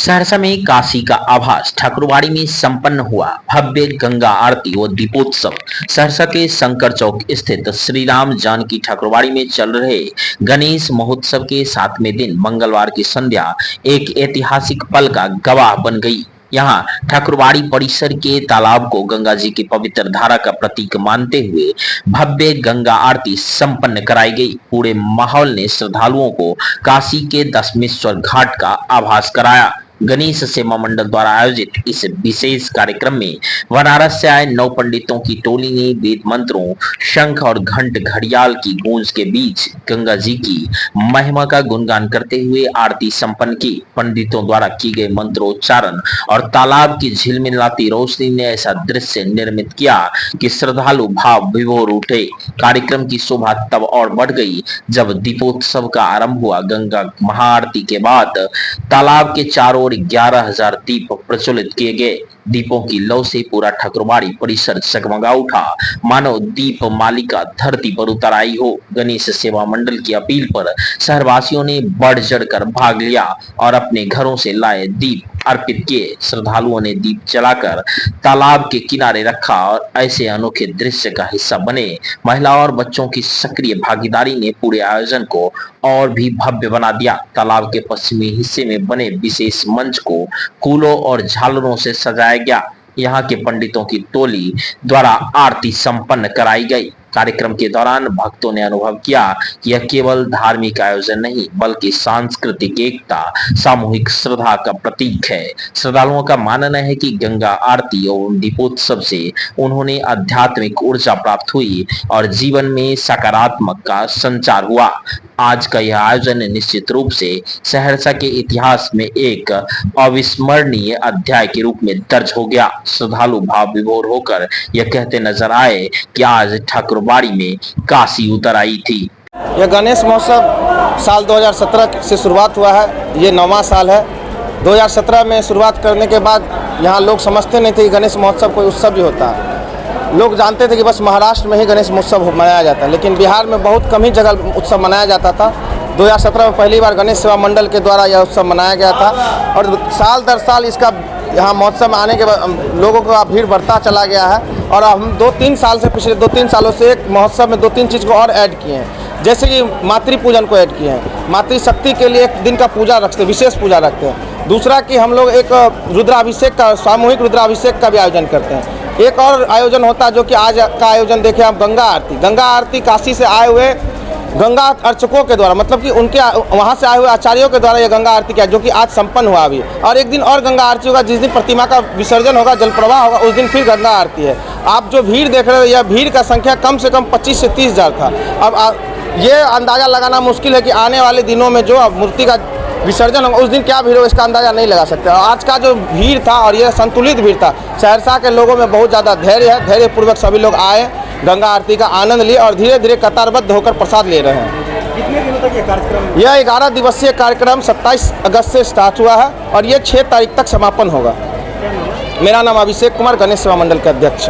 सहरसा में काशी का आभास ठाकुरबाड़ी में संपन्न हुआ भव्य गंगा आरती व दीपोत्सव। सहरसा के शंकर चौक स्थित श्री राम जानकी ठाकुरबाड़ी में चल रहे गणेश महोत्सव के 7वें दिन मंगलवार की संध्या एक ऐतिहासिक पल का गवाह बन गई। यहाँ ठाकुरबाड़ी परिसर के तालाब को गंगा जी की पवित्र धारा का प्रतीक मानते हुए भव्य गंगा आरती संपन्न कराई गई। पूरे माहौल ने श्रद्धालुओं को काशी के दशमेश्वर घाट का आभास कराया। गणेश सेवा मंडल द्वारा आयोजित इस विशेष कार्यक्रम में बनारस से आए 9 पंडितों की टोली ने वेद मंत्रों, शंख और घंट घड़ियाल की गूंज के बीच गंगा जी की महिमा का गुणगान करते हुए आरती संपन्न की। पंडितों द्वारा की गए मंत्रोच्चारण और तालाब की झिलमिलाती रोशनी ने ऐसा दृश्य निर्मित किया कि श्रद्धालु भाव विभोर उठे। कार्यक्रम की शोभा तब और बढ़ गई जब दीपोत्सव का आरंभ हुआ। गंगा महाआरती के बाद तालाब के चारों 11,000 दीप प्रज्वलित किए गए। दीपों की लौ से पूरा ठाकुरबाड़ी परिसर जगमगा उठा, मानो दीप मालिका धरती पर उतर आई हो। गणेश सेवा मंडल की अपील पर शहरवासियों ने बढ़ चढ़कर भाग लिया और अपने घरों से लाए दीप अर्पित किए। श्रद्धालुओं ने दीप जलाकर तालाब के किनारे रखा और ऐसे अनोखे दृश्य का हिस्सा बने। महिलाओं और बच्चों की सक्रिय भागीदारी ने पूरे आयोजन को और भी भव्य बना दिया। तालाब के पश्चिमी हिस्से में बने विशेष मंच को फूलों और झालरों से सजाया गया। यहाँ के पंडितों की टोली द्वारा आरती संपन्न कराई गई। कार्यक्रम के दौरान भक्तों ने अनुभव किया कि यह केवल धार्मिक आयोजन नहीं बल्कि सांस्कृतिक एकता, सामूहिक श्रद्धा का प्रतीक है। श्रद्धालुओं का मानना है कि गंगा आरती और दीपोत्सव से उन्होंने आध्यात्मिक ऊर्जा प्राप्त हुई और जीवन में सकारात्मक का संचार हुआ। आज का यह आयोजन निश्चित रूप से सहरसा के इतिहास में एक अविस्मरणीय अध्याय के रूप में दर्ज हो गया। श्रद्धालु भाव विभोर होकर यह कहते नजर आए कि आज ठाकुरबाड़ी में काशी उतर आई थी। यह गणेश महोत्सव साल 2017 से शुरुआत हुआ है। ये 9वां साल है। 2017 में शुरुआत करने के बाद यहाँ लोग समझते नहीं थे कि गणेश महोत्सव कोई उत्सव भी होता है। लोग जानते थे कि बस महाराष्ट्र में ही गणेश महोत्सव मनाया जाता है, लेकिन बिहार में बहुत कम ही जगह उत्सव मनाया जाता था। 2017 में पहली बार गणेश सेवा मंडल के द्वारा यह उत्सव मनाया गया था और साल दर साल इसका यहाँ महोत्सव में आने के बाद लोगों का भीड़ बढ़ता चला गया है। और हम 2-3 साल से पिछले 2-3 सालों से एक महोत्सव में 2-3 चीज़ को और ऐड किए हैं, जैसे कि मातृ पूजन को ऐड किए हैं। मातृशक्ति के लिए एक दिन का पूजा रखते हैं, विशेष पूजा रखते हैं। दूसरा कि हम लोग एक रुद्राभिषेक का, सामूहिक रुद्राभिषेक का भी आयोजन करते हैं। एक और आयोजन होता है जो कि आज का आयोजन देखें आप, गंगा आरती। गंगा आरती काशी से आए हुए गंगा अर्चकों के द्वारा, मतलब कि उनके वहाँ से आए हुए आचार्यों के द्वारा यह गंगा आरती किया, जो कि आज संपन्न हुआ अभी। और एक दिन और गंगा आरती होगा, जिस दिन प्रतिमा का विसर्जन होगा, जल प्रवाह होगा, उस दिन फिर गंगा आरती है। आप जो भीड़ देख रहे हो, यह भीड़ का संख्या कम से कम 25 से 30 हज़ार था। अब ये अंदाज़ा लगाना मुश्किल है कि आने वाले दिनों में जो मूर्ति का विसर्जन होगा उस दिन क्या भीड़ हो, इसका अंदाज़ा नहीं लगा सकते। आज का जो भीड़ था और यह संतुलित भीड़ था, सहरसा के लोगों में बहुत ज़्यादा धैर्य है। धैर्यपूर्वक सभी लोग आए, गंगा आरती का आनंद लिए और धीरे धीरे कतारबद्ध होकर प्रसाद ले रहे हैं। कितने दिनों तक ये कार्यक्रम? यह 11 दिवसीय कार्यक्रम 27 अगस्त से स्टार्ट हुआ है और ये 6 तारीख तक समापन होगा। मेरा नाम अभिषेक कुमार, गणेश सेवा मंडल के अध्यक्ष।